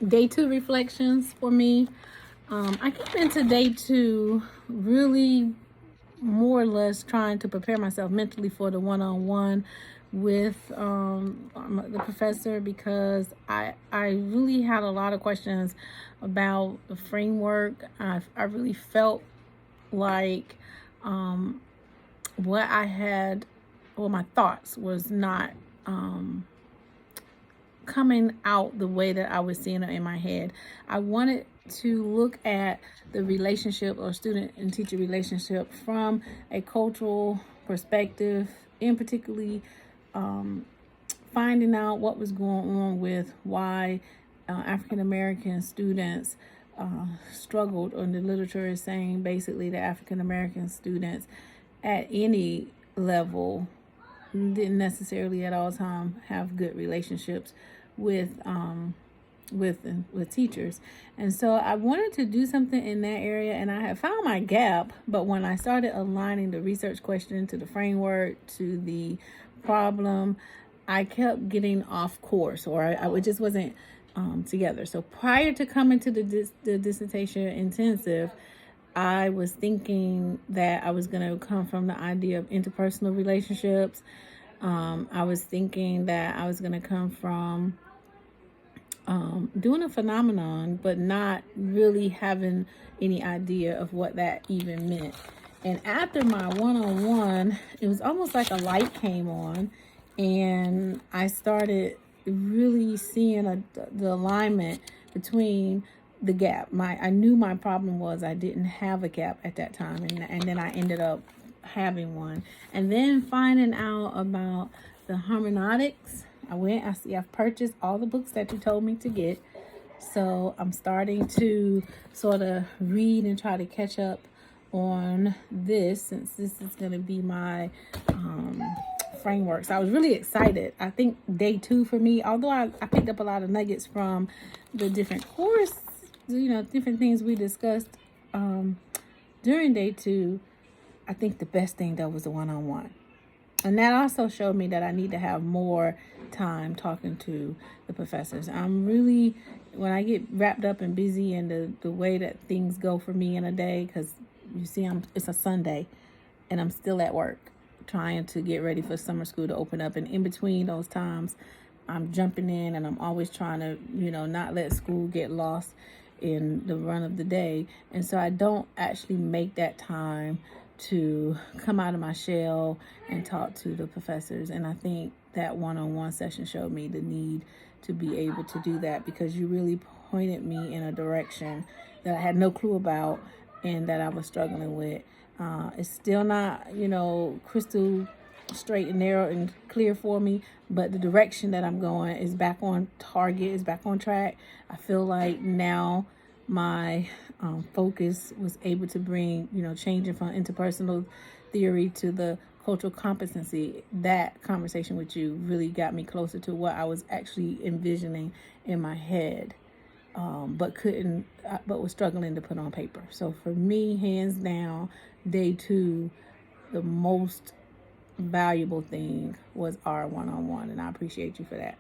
Day two reflections for me. I came into day two really more or less trying to prepare myself mentally for the one-on-one with the professor, because I really had a lot of questions about the framework. I really felt like what I had, well, my thoughts was not coming out the way that I was seeing it in my head. I wanted to look at the relationship, or student and teacher relationship, from a cultural perspective, and particularly finding out what was going on with why African American students struggled. Or the literature is saying basically that African American students at any level didn't necessarily at all time have good relationships with teachers. And so I wanted to do something in that area, and I had found my gap. But when I started aligning the research question to the framework to the problem, I kept getting off course, or I just wasn't together. So prior to coming to the dissertation intensive, I was thinking that I was going to come from the idea of interpersonal relationships. I was thinking that I was going to come from doing a phenomenon, but not really having any idea of what that even meant. And after my one-on-one, it was almost like a light came on, and I started really seeing the alignment between the gap. I knew my problem was I didn't have a gap at that time, and then I ended up having one. And then finding out about the hermeneutics, I've purchased all the books that you told me to get. So I'm starting to sort of read and try to catch up on this, since this is going to be my framework. So I was really excited. I think day two for me, although I picked up a lot of nuggets from the different course, different things we discussed during day two, I think the best thing though was the one-on-one. And that also showed me that I need to have more time talking to the professors. I'm really, when I get wrapped up and busy in the way that things go for me in a day, because you see, it's a Sunday and I'm still at work trying to get ready for summer school to open up. And in between those times, I'm jumping in, and I'm always trying to, not let school get lost in the run of the day. And so I don't actually make that time to come out of my shell and talk to the professors. And I think that one-on-one session showed me the need to be able to do that, because you really pointed me in a direction that I had no clue about and that I was struggling with. It's still not, crystal straight and narrow and clear for me, but the direction that I'm going is back on target, is back on track. I feel like now my focus was able to bring, changing from interpersonal theory to the cultural competency. That conversation with you really got me closer to what I was actually envisioning in my head, but was struggling to put on paper. So for me, hands down, day two, the most valuable thing was our one-on-one, and I appreciate you for that.